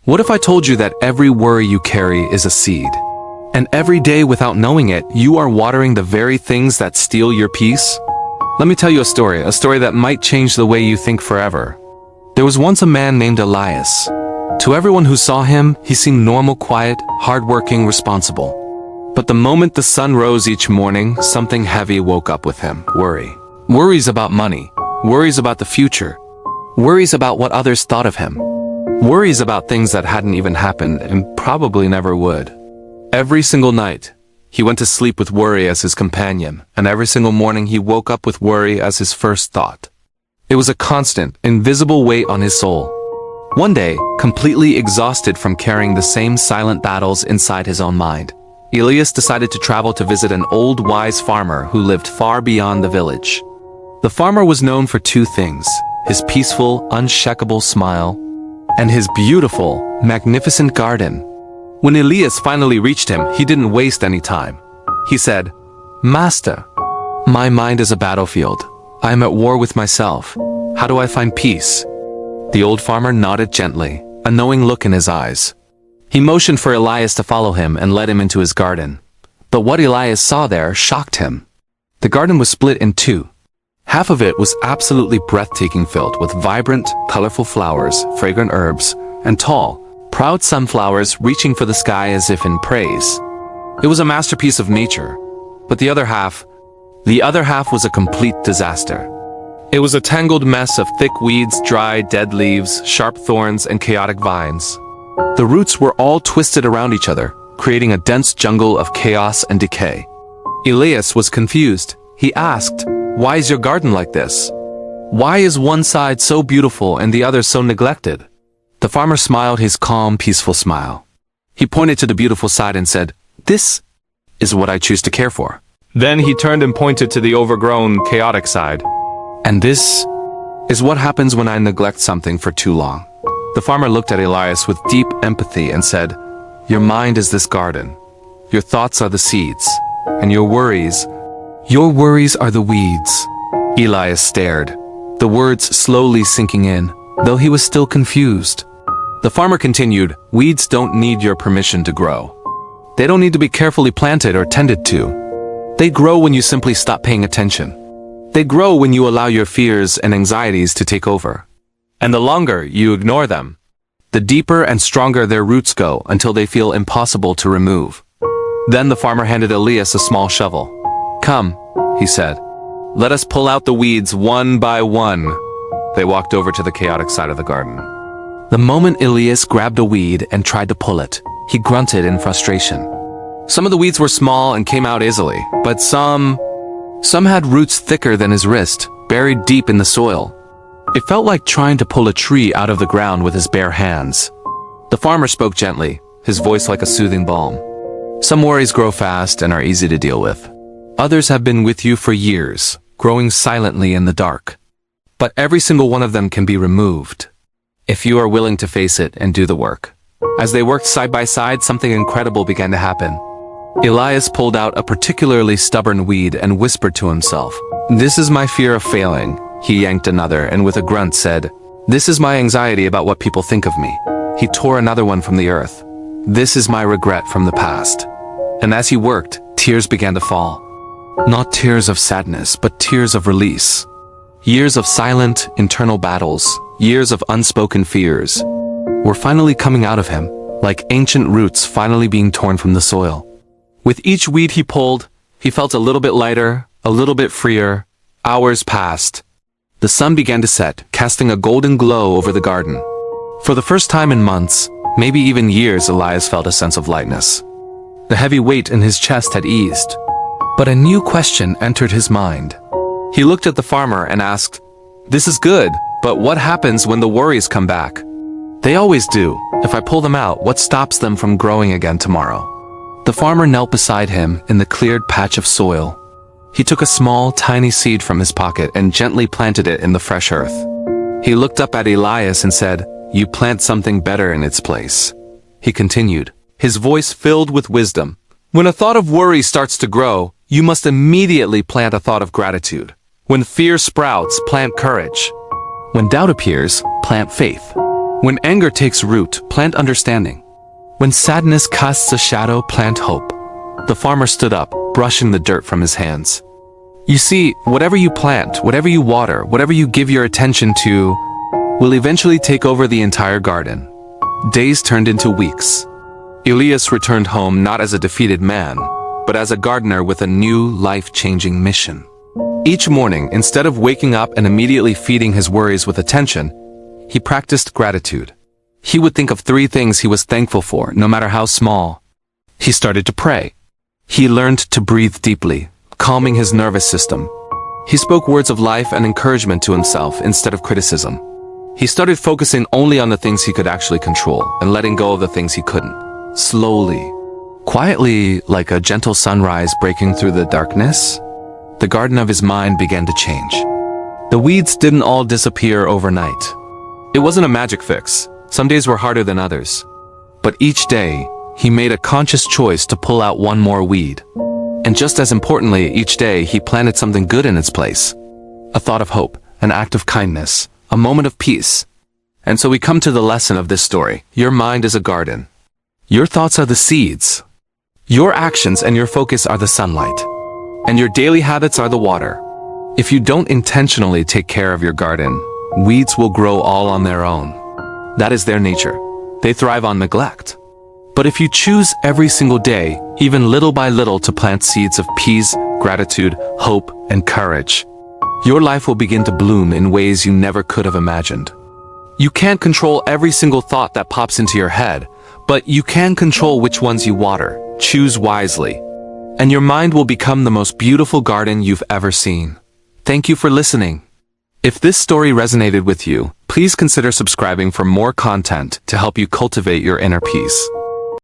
What if I told you that every worry you carry is a seed? And every day without knowing it, you are watering the very things that steal your peace? Let me tell you a story that might change the way you think forever. There was once a man named Elias. To everyone who saw him, he seemed normal, quiet, hardworking, responsible. But the moment the sun rose each morning, something heavy woke up with him. Worry. Worries about money. Worries about the future. Worries about what others thought of him. Worries about things that hadn't even happened and probably never would. Every single night, he went to sleep with worry as his companion, and every single morning he woke up with worry as his first thought. It was a constant, invisible weight on his soul. One day, completely exhausted from carrying the same silent battles inside his own mind, Elias decided to travel to visit an old wise farmer who lived far beyond the village. The farmer was known for two things: his peaceful, unshakable smile, and his beautiful, magnificent garden. When Elias finally reached him, he didn't waste any time. He said, "Master, my mind is a battlefield. I am at war with myself. How do I find peace?" The old farmer nodded gently, a knowing look in his eyes. He motioned for Elias to follow him and led him into his garden. But what Elias saw there shocked him. The garden was split in two. Half of it was absolutely breathtaking, filled with vibrant, colorful flowers, fragrant herbs, and tall, proud sunflowers reaching for the sky as if in praise. It was a masterpiece of nature. But the other half was a complete disaster. It was a tangled mess of thick weeds, dry, dead leaves, sharp thorns, and chaotic vines. The roots were all twisted around each other, creating a dense jungle of chaos and decay. Elias was confused. He asked, "Why is your garden like this? Why is one side so beautiful and the other so neglected?" The farmer smiled his calm, peaceful smile. He pointed to the beautiful side and said, "This is what I choose to care for." Then he turned and pointed to the overgrown, chaotic side. "And this is what happens when I neglect something for too long." The farmer looked at Elias with deep empathy and said, "Your mind is this garden. Your thoughts are the seeds. And your worries are the weeds." Elias stared, the words slowly sinking in, though he was still confused. The farmer continued, "Weeds don't need your permission to grow. They don't need to be carefully planted or tended to. They grow when you simply stop paying attention. They grow when you allow your fears and anxieties to take over. And the longer you ignore them, the deeper and stronger their roots go until they feel impossible to remove." Then the farmer handed Elias a small shovel. "Come," he said, "let us pull out the weeds one by one." They walked over to the chaotic side of the garden. The moment Elias grabbed a weed and tried to pull it, he grunted in frustration. Some of the weeds were small and came out easily, but some had roots thicker than his wrist, buried deep in the soil. It felt like trying to pull a tree out of the ground with his bare hands. The farmer spoke gently, his voice like a soothing balm. "Some worries grow fast and are easy to deal with. Others have been with you for years, growing silently in the dark. But every single one of them can be removed, if you are willing to face it and do the work." As they worked side by side, something incredible began to happen. Elias pulled out a particularly stubborn weed and whispered to himself, "This is my fear of failing." He yanked another and with a grunt said, "This is my anxiety about what people think of me." He tore another one from the earth. "This is my regret from the past." And as he worked, tears began to fall. Not tears of sadness, but tears of release. Years of silent, internal battles, years of unspoken fears, were finally coming out of him, like ancient roots finally being torn from the soil. With each weed he pulled, he felt a little bit lighter, a little bit freer. Hours passed. The sun began to set, casting a golden glow over the garden. For the first time in months, maybe even years, Elias felt a sense of lightness. The heavy weight in his chest had eased. But a new question entered his mind. He looked at the farmer and asked, "This is good, but what happens when the worries come back?" "They always do. If I pull them out, what stops them from growing again tomorrow?" The farmer knelt beside him in the cleared patch of soil. He took a small, tiny seed from his pocket and gently planted it in the fresh earth. He looked up at Elias and said, "You plant something better in its place." He continued, his voice filled with wisdom. "When a thought of worry starts to grow, you must immediately plant a thought of gratitude. When fear sprouts, plant courage. When doubt appears, plant faith. When anger takes root, plant understanding. When sadness casts a shadow, plant hope. The farmer stood up, brushing the dirt from his hands. You see, whatever you plant, whatever you water, whatever you give your attention to, will eventually take over the entire garden. Days turned into weeks. Elias returned home not as a defeated man, but as a gardener with a new, life-changing mission. Each morning, instead of waking up and immediately feeding his worries with attention, he practiced gratitude. He would think of 3 things he was thankful for, no matter how small. He started to pray. He learned to breathe deeply, calming his nervous system. He spoke words of life and encouragement to himself instead of criticism. He started focusing only on the things he could actually control and letting go of the things he couldn't. Slowly, quietly, like a gentle sunrise breaking through the darkness, the garden of his mind began to change. The weeds didn't all disappear overnight. It wasn't a magic fix. Some days were harder than others. But each day, he made a conscious choice to pull out one more weed. And just as importantly, each day he planted something good in its place. A thought of hope, an act of kindness, a moment of peace. And so we come to the lesson of this story. Your mind is a garden. Your thoughts are the seeds. Your actions and your focus are the sunlight. And your daily habits are the water. If you don't intentionally take care of your garden, weeds will grow all on their own. That is their nature. They thrive on neglect. But if you choose every single day, even little by little, to plant seeds of peace, gratitude, hope, and courage, your life will begin to bloom in ways you never could have imagined. You can't control every single thought that pops into your head, but you can control which ones you water. Choose wisely, and your mind will become the most beautiful garden you've ever seen. Thank you for listening. If this story resonated with you, please consider subscribing for more content to help you cultivate your inner peace.